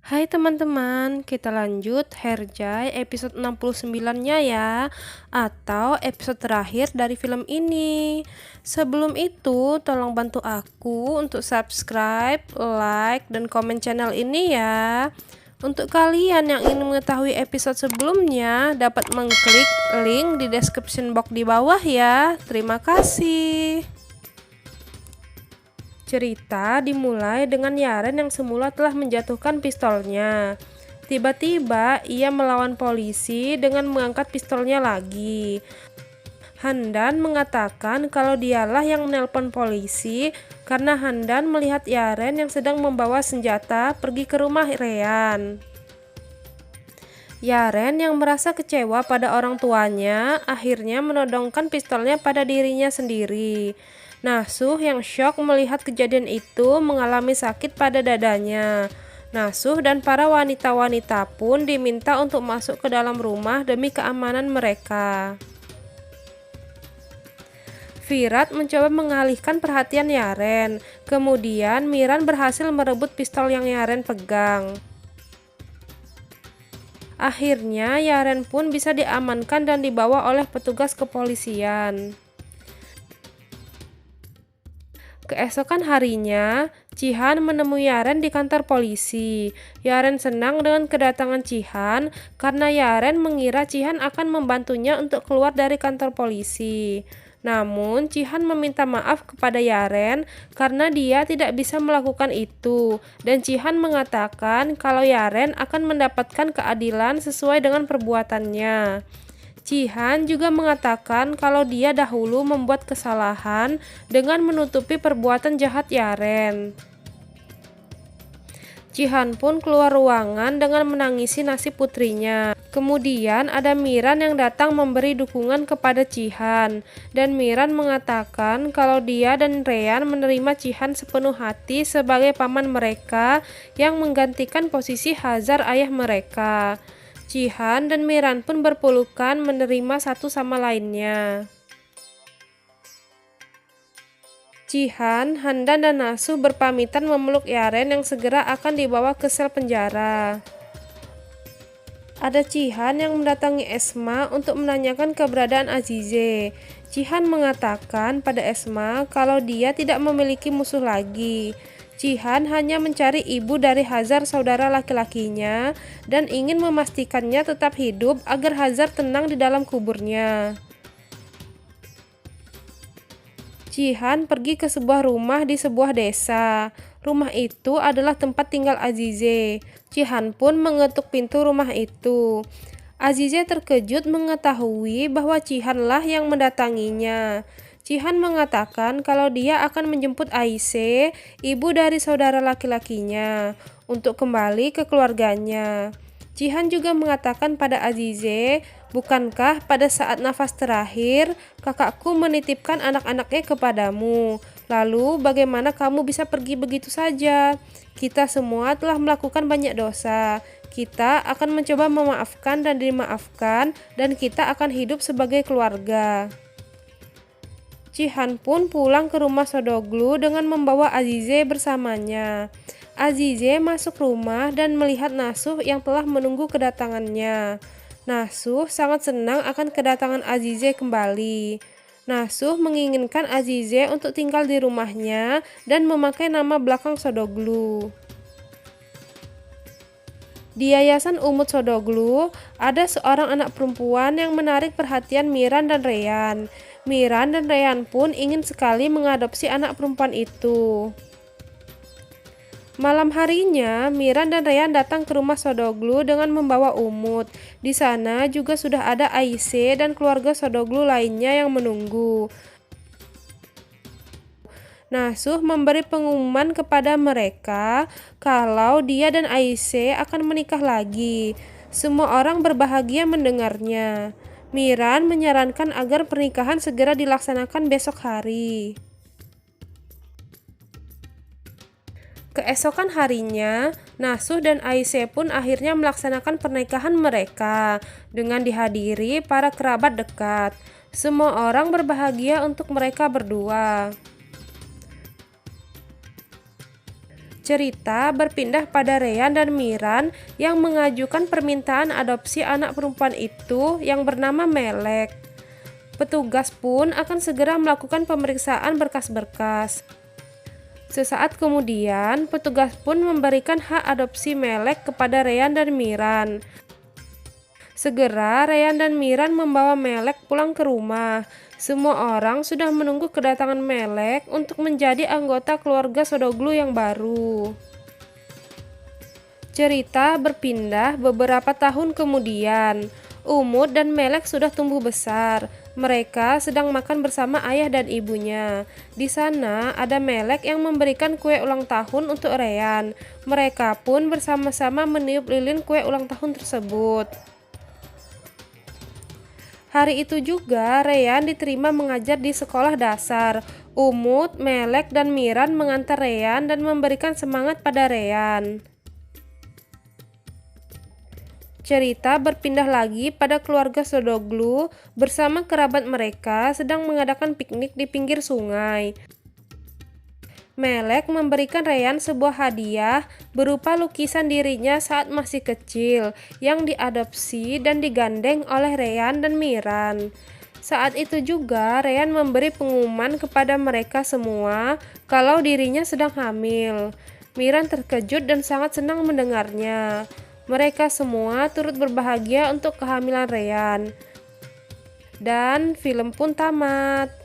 Hai teman-teman, kita lanjut Herjai episode 69-nya ya, atau episode terakhir dari film ini. Sebelum itu, tolong bantu aku untuk subscribe, like, dan komen channel ini ya. Untuk kalian yang ingin mengetahui episode sebelumnya, dapat mengklik link di description box di bawah ya. Terima kasih. Cerita dimulai dengan Yaren yang semula telah menjatuhkan pistolnya. Tiba-tiba ia melawan polisi dengan mengangkat pistolnya lagi. Handan mengatakan kalau dialah yang menelpon polisi karena Handan melihat Yaren yang sedang membawa senjata pergi ke rumah Rean. Yaren yang merasa kecewa pada orang tuanya akhirnya menodongkan pistolnya pada dirinya sendiri. Nasuh yang syok melihat kejadian itu mengalami sakit pada dadanya. Nasuh dan para wanita-wanita pun diminta untuk masuk ke dalam rumah demi keamanan mereka. Virat mencoba mengalihkan perhatian Yaren. Kemudian Miran berhasil merebut pistol yang Yaren pegang. Akhirnya Yaren pun bisa diamankan dan dibawa oleh petugas kepolisian. Keesokan harinya, Cihan menemui Yaren di kantor polisi. Yaren senang dengan kedatangan Cihan karena Yaren mengira Cihan akan membantunya untuk keluar dari kantor polisi. Namun, Cihan meminta maaf kepada Yaren karena dia tidak bisa melakukan itu, dan Cihan mengatakan kalau Yaren akan mendapatkan keadilan sesuai dengan perbuatannya. Cihan juga mengatakan kalau dia dahulu membuat kesalahan dengan menutupi perbuatan jahat Yaren. Cihan pun keluar ruangan dengan menangisi nasib putrinya. Kemudian ada Miran yang datang memberi dukungan kepada Cihan, dan Miran mengatakan kalau dia dan Rean menerima Cihan sepenuh hati sebagai paman mereka yang menggantikan posisi Hazar ayah mereka. Cihan dan Miran pun berpelukan menerima satu sama lainnya. Cihan, Handan, dan Nasuh berpamitan memeluk Yaren yang segera akan dibawa ke sel penjara. Ada Cihan yang mendatangi Esma untuk menanyakan keberadaan Azize. Cihan mengatakan pada Esma kalau dia tidak memiliki musuh lagi. Cihan hanya mencari ibu dari Hazar saudara laki-lakinya dan ingin memastikannya tetap hidup agar Hazar tenang di dalam kuburnya. Cihan pergi ke sebuah rumah di sebuah desa. Rumah itu adalah tempat tinggal Azize. Cihan pun mengetuk pintu rumah itu. Azize terkejut mengetahui bahwa Cihanlah yang mendatanginya. Cihan mengatakan kalau dia akan menjemput Aisyah, ibu dari saudara laki-lakinya, untuk kembali ke keluarganya. Cihan juga mengatakan pada Azize, bukankah pada saat nafas terakhir, kakakku menitipkan anak-anaknya kepadamu? Lalu bagaimana kamu bisa pergi begitu saja? Kita semua telah melakukan banyak dosa. Kita akan mencoba memaafkan dan dimaafkan, dan kita akan hidup sebagai keluarga. Cihan pun pulang ke rumah Sodoglu dengan membawa Azize bersamanya. Azize masuk rumah dan melihat Nasuh yang telah menunggu kedatangannya. Nasuh sangat senang akan kedatangan Azize kembali. Nasuh menginginkan Azize untuk tinggal di rumahnya dan memakai nama belakang Sodoglu. Di Yayasan Umut Sodoglu, ada seorang anak perempuan yang menarik perhatian Miran dan Rean. Miran dan Rean pun ingin sekali mengadopsi anak perempuan itu. Malam harinya, Miran dan Rean datang ke rumah Sodoglu dengan membawa Umut. Di sana juga sudah ada Aisyah dan keluarga Sodoglu lainnya yang menunggu. Nasuh memberi pengumuman kepada mereka kalau dia dan Aisyah akan menikah lagi. Semua orang berbahagia mendengarnya. Miran menyarankan agar pernikahan segera dilaksanakan besok hari. Keesokan harinya, Nasuh dan Aisyah pun akhirnya melaksanakan pernikahan mereka dengan dihadiri para kerabat dekat. Semua orang berbahagia untuk mereka berdua. Cerita berpindah pada Reyhan dan Miran yang mengajukan permintaan adopsi anak perempuan itu yang bernama Melek. Petugas pun akan segera melakukan pemeriksaan berkas-berkas. Sesaat kemudian, petugas pun memberikan hak adopsi Melek kepada Reyhan dan Miran. Segera Reyhan dan Miran membawa Melek pulang ke rumah. Semua orang sudah menunggu kedatangan Melek untuk menjadi anggota keluarga Sodoglu yang baru. Cerita berpindah beberapa tahun kemudian. Umut dan Melek sudah tumbuh besar. Mereka sedang makan bersama ayah dan ibunya. Di sana ada Melek yang memberikan kue ulang tahun untuk Reyhan. Mereka pun bersama-sama meniup lilin kue ulang tahun tersebut. Hari itu juga Reyhan diterima mengajar di sekolah dasar. Umut, Melek, dan Miran mengantar Reyhan dan memberikan semangat pada Reyhan. Cerita berpindah lagi pada keluarga Sodoglu bersama kerabat mereka sedang mengadakan piknik di pinggir sungai. Melek memberikan Reyhan sebuah hadiah berupa lukisan dirinya saat masih kecil yang diadopsi dan digandeng oleh Reyhan dan Miran. Saat itu juga Reyhan memberi pengumuman kepada mereka semua kalau dirinya sedang hamil. Miran terkejut dan sangat senang mendengarnya. Mereka semua turut berbahagia untuk kehamilan Reyhan. Dan film pun tamat.